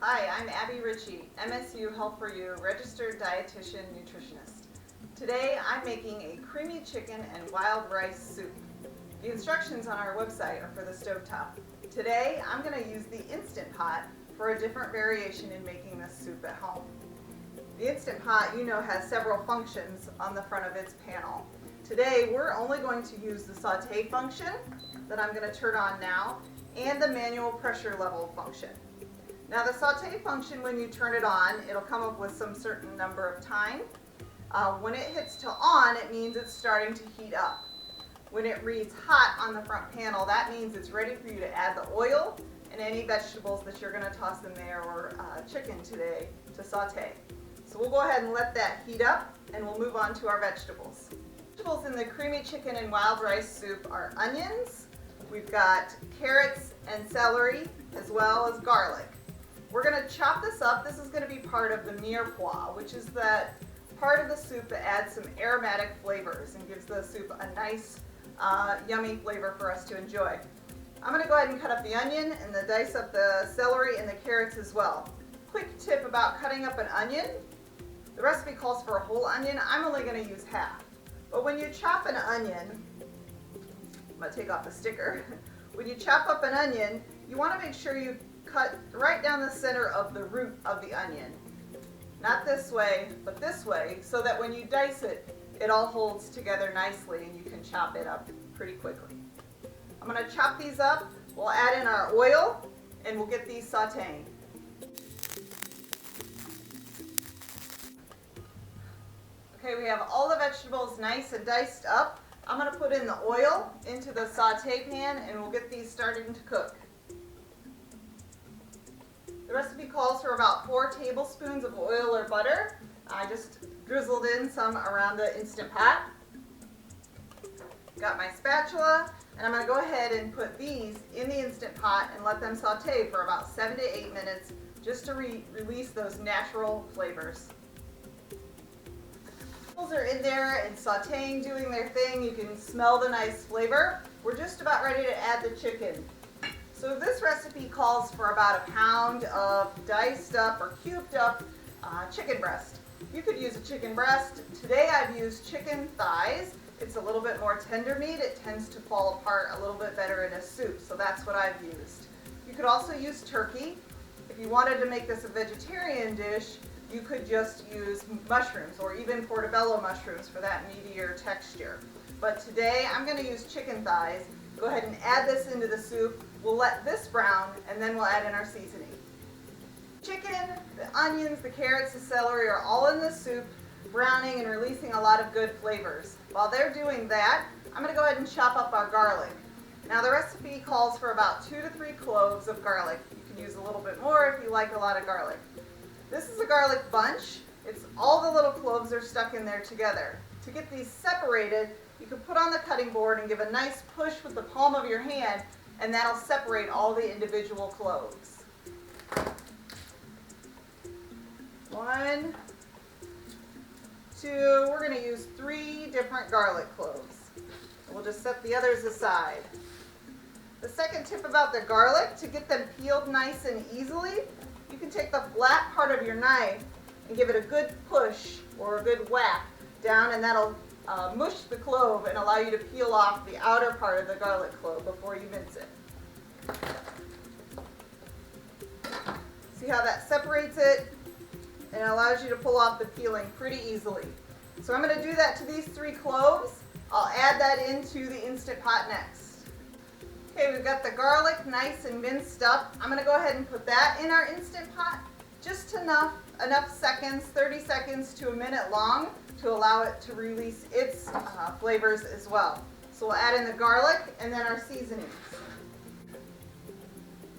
Hi, I'm Abby Ritchie, MSU Health for You, registered dietitian nutritionist. Today I'm making a creamy chicken and wild rice soup. The instructions on our website are for the stovetop. Today I'm going to use the Instant Pot for a different variation in making this soup at home. The Instant Pot, you know, has several functions on the front of its panel. Today we're only going to use the saute function that I'm going to turn on now and the manual pressure level function. Now the saute function, when you turn it on, it'll come up with some certain number of time. When it hits to on, it means it's starting to heat up. When it reads hot on the front panel, that means it's ready for you to add the oil and any vegetables that you're going to toss in there, or chicken today, to saute. So we'll go ahead and let that heat up and we'll move on to our vegetables. Vegetables in the creamy chicken and wild rice soup are onions, we've got carrots and celery, as well as garlic. We're going to chop this up. This is going to be part of the mirepoix, which is that part of the soup that adds some aromatic flavors and gives the soup a nice, yummy flavor for us to enjoy. I'm going to go ahead and cut up the onion and dice up the celery and the carrots as well. Quick tip about cutting up an onion. The recipe calls for a whole onion. I'm only going to use half. But when you chop an onion, I'm going to take off the sticker. When you chop up an onion, you want to make sure you cut right down the center of the root of the onion. Not this way, but this way, so that when you dice it, it all holds together nicely and you can chop it up pretty quickly. I'm going to chop these up, we'll add in our oil, and we'll get these sauteing. Okay, we have all the vegetables nice and diced up. I'm going to put in the oil into the saute pan and we'll get these starting to cook. The recipe calls for about 4 tablespoons of oil or butter. I just drizzled in some around the Instant Pot. Got my spatula, and I'm going to go ahead and put these in the Instant Pot and let them saute for about 7 to 8 minutes just to release those natural flavors. Vegetables are in there and sauteing, doing their thing. You can smell the nice flavor. We're just about ready to add the chicken. So this recipe calls for about 1 pound of diced up or cubed up chicken breast. You could use a chicken breast. Today I've used chicken thighs. It's a little bit more tender meat. It tends to fall apart a little bit better in a soup, so that's what I've used. You could also use turkey. If you wanted to make this a vegetarian dish, you could just use mushrooms or even portobello mushrooms for that meatier texture. But today I'm going to use chicken thighs. Go ahead and add this into the soup. We'll let this brown and then we'll add in our seasoning. Chicken, the onions, the carrots, the celery are all in the soup, browning and releasing a lot of good flavors. While they're doing that, I'm going to go ahead and chop up our garlic. Now the recipe calls for about 2 to 3 cloves of garlic. You can use a little bit more if you like a lot of garlic. This is a garlic bunch. It's all the little cloves are stuck in there together. To get these separated, you can put on the cutting board and give a nice push with the palm of your hand, and that'll separate all the individual cloves. 1, 2, we're going to use 3 different garlic cloves. We'll just set the others aside. The second tip about the garlic, to get them peeled nice and easily, you can take the flat part of your knife and give it a good push or a good whack down, and that'll mush the clove and allow you to peel off the outer part of the garlic clove before you mince it. See how that separates it and allows you to pull off the peeling pretty easily. So I'm going to do that to these 3 cloves. I'll add that into the Instant Pot next. Okay, we've got the garlic nice and minced up. I'm going to go ahead and put that in our Instant Pot. Just enough seconds, 30 seconds to a minute long, to allow it to release its flavors as well. So we'll add in the garlic and then our seasonings.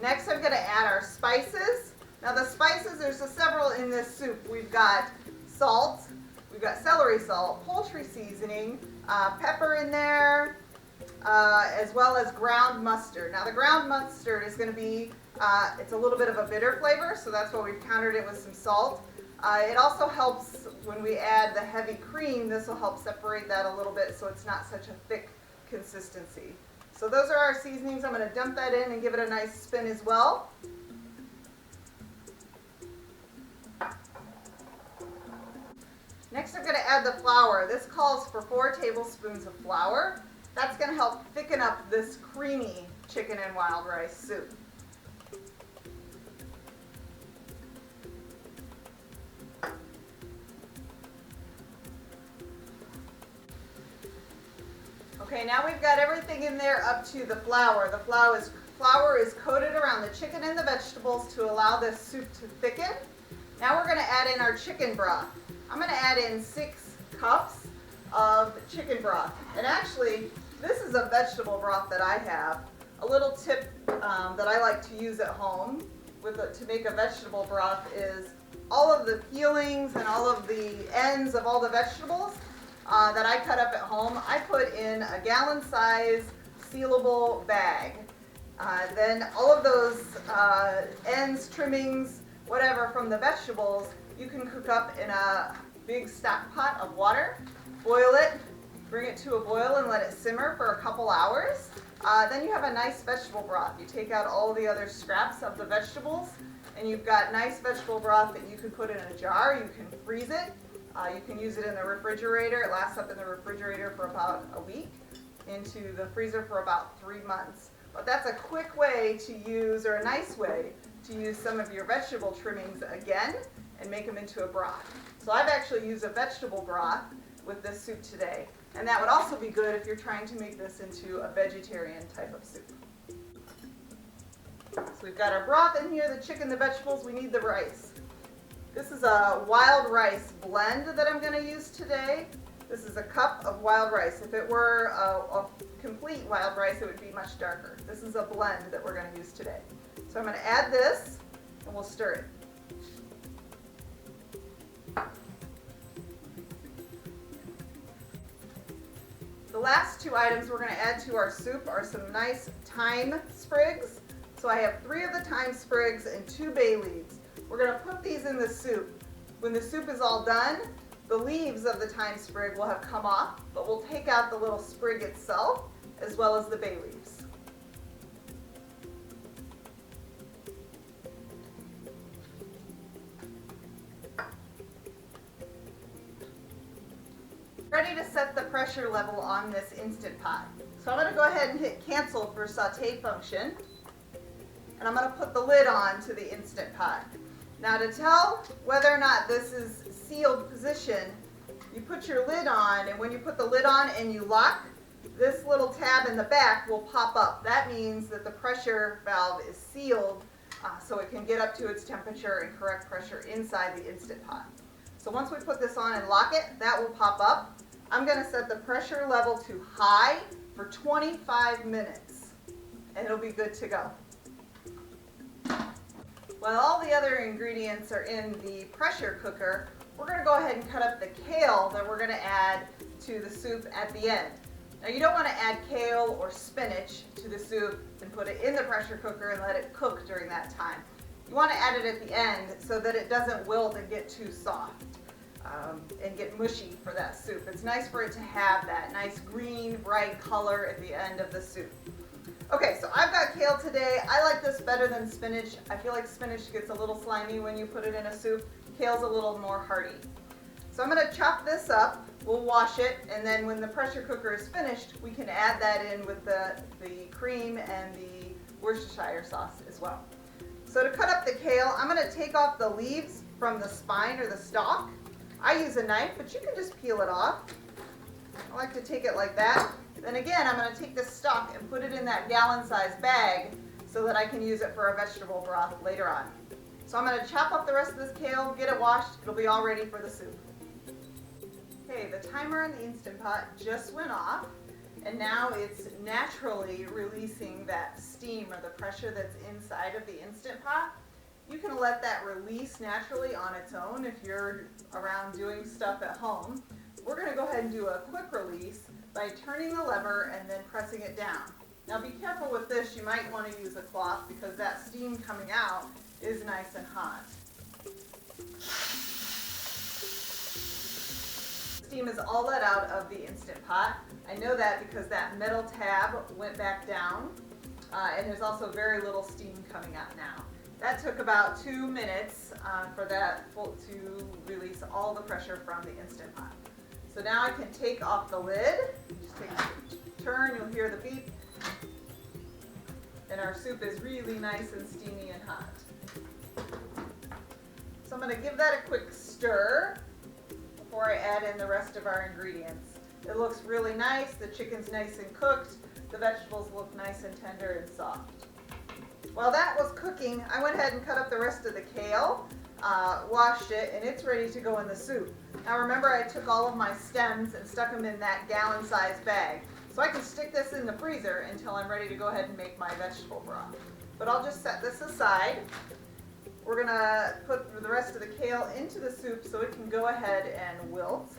Next I'm going to add our spices. Now the spices, there's several in this soup. We've got salt, we've got celery salt, poultry seasoning, pepper in there, as well as ground mustard. Now the ground mustard is going to be, it's a little bit of a bitter flavor, so that's why we've countered it with some salt. It also helps when we add the heavy cream. This will help separate that a little bit so it's not such a thick consistency. So those are our seasonings. I'm going to dump that in and give it a nice spin as well. Next I'm going to add the flour. This calls for 4 tablespoons of flour. That's going to help thicken up this creamy chicken and wild rice soup. Okay, now we've got everything in there up to the flour. The flour is coated around the chicken and the vegetables to allow this soup to thicken. Now we're going to add in our chicken broth. I'm going to add in 6 cups of chicken broth. And actually, this is a vegetable broth that I have. A little tip that I like to use at home to make a vegetable broth is all of the peelings and all of the ends of all the vegetables that I cut up at home, I put in a gallon size sealable bag. Then all of those ends, trimmings, whatever from the vegetables, you can cook up in a big stock pot of water, boil it, bring it to a boil and let it simmer for a couple hours. Then you have a nice vegetable broth. You take out all the other scraps of the vegetables and you've got nice vegetable broth that you can put in a jar. You can freeze it. You can use it in the refrigerator. It lasts up in the refrigerator for about a week, into the freezer for about 3 months. But that's a quick way to use, or a nice way to use some of your vegetable trimmings again and make them into a broth. So I've actually used a vegetable broth with this soup today. And that would also be good if you're trying to make this into a vegetarian type of soup. So we've got our broth in here, the chicken, the vegetables, we need the rice. This is a wild rice blend that I'm going to use today. This is a cup of wild rice. If it were a complete wild rice, it would be much darker. This is a blend that we're going to use today. So I'm going to add this and we'll stir it. The last 2 items we're going to add to our soup are some nice thyme sprigs. So I have 3 of the thyme sprigs and 2 bay leaves. We're going to put these in the soup. When the soup is all done, the leaves of the thyme sprig will have come off, but we'll take out the little sprig itself as well as the bay leaves. Ready to set the pressure level on this Instant Pot. So I'm going to go ahead and hit cancel for saute function, and I'm going to put the lid on to the Instant Pot. Now to tell whether or not this is sealed position, you put your lid on, and when you put the lid on and you lock, this little tab in the back will pop up. That means that the pressure valve is sealed so it can get up to its temperature and correct pressure inside the Instant Pot. So once we put this on and lock it, that will pop up. I'm going to set the pressure level to high for 25 minutes and it'll be good to go. While all the other ingredients are in the pressure cooker, we're going to go ahead and cut up the kale that we're going to add to the soup at the end. Now you don't want to add kale or spinach to the soup and put it in the pressure cooker and let it cook during that time. You want to add it at the end so that it doesn't wilt and get too soft and get mushy for that soup. It's nice for it to have that nice green, bright color at the end of the soup. Okay, so I've got kale today. I like this better than spinach. I feel like spinach gets a little slimy when you put it in a soup. Kale's a little more hearty. So I'm going to chop this up. We'll wash it, and then when the pressure cooker is finished, we can add that in with the cream and the Worcestershire sauce as well. So to cut up the kale, I'm going to take off the leaves from the spine or the stalk. I use a knife, but you can just peel it off. I like to take it like that. Then again, I'm going to take this stalk and put it in that gallon-sized bag so that I can use it for a vegetable broth later on. So I'm going to chop up the rest of this kale, get it washed, it'll be all ready for the soup. Okay, the timer on the Instant Pot just went off, and now it's naturally releasing that steam or the pressure that's inside of the Instant Pot. You can let that release naturally on its own if you're around doing stuff at home. We're going to go ahead and do a quick release by turning the lever and then pressing it down. Now be careful with this, you might want to use a cloth because that steam coming out is nice and hot. Steam is all let out of the Instant Pot. I know that because that metal tab went back down and there's also very little steam coming out now. That took about 2 minutes for that to release all the pressure from the Instant Pot. So now I can take off the lid. Just take a turn, you'll hear the beep. And our soup is really nice and steamy and hot. So I'm going to give that a quick stir before I add in the rest of our ingredients. It looks really nice, the chicken's nice and cooked, the vegetables look nice and tender and soft. While that was cooking, I went ahead and cut up the rest of the kale, washed it, and it's ready to go in the soup. Now remember, I took all of my stems and stuck them in that gallon-sized bag. So I can stick this in the freezer until I'm ready to go ahead and make my vegetable broth. But I'll just set this aside. We're going to put the rest of the kale into the soup so it can go ahead and wilt.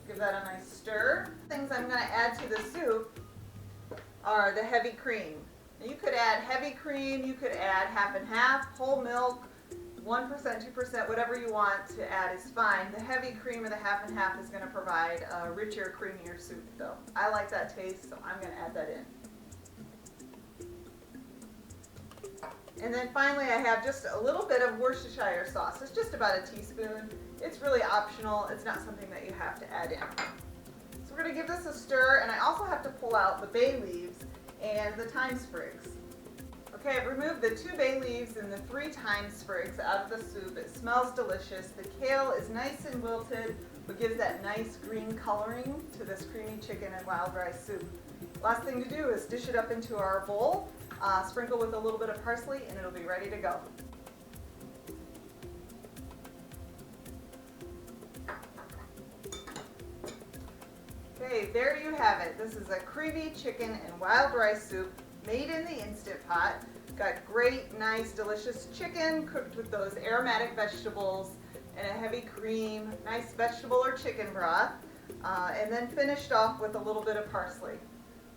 Give that a nice stir. Things I'm going to add to the soup are the heavy cream. Now you could add heavy cream, you could add half and half, whole milk, 1%, 2%, whatever you want to add is fine. The heavy cream or the half and half is going to provide a richer, creamier soup though. I like that taste, so I'm going to add that in. And then finally I have just a little bit of Worcestershire sauce. It's just about a teaspoon. It's really optional. It's not something that you have to add in. So we're going to give this a stir, and I also have to pull out the bay leaves and the thyme sprigs. Okay, I've removed the 2 bay leaves and the 3 thyme sprigs out of the soup. It smells delicious. The kale is nice and wilted, but gives that nice green coloring to this creamy chicken and wild rice soup. Last thing to do is dish it up into our bowl, sprinkle with a little bit of parsley, and it'll be ready to go. Okay, there you have it. This is a creamy chicken and wild rice soup made in the Instant Pot. Got great, nice, delicious chicken cooked with those aromatic vegetables and a heavy cream, nice vegetable or chicken broth, and then finished off with a little bit of parsley.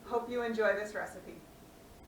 Hope you enjoy this recipe.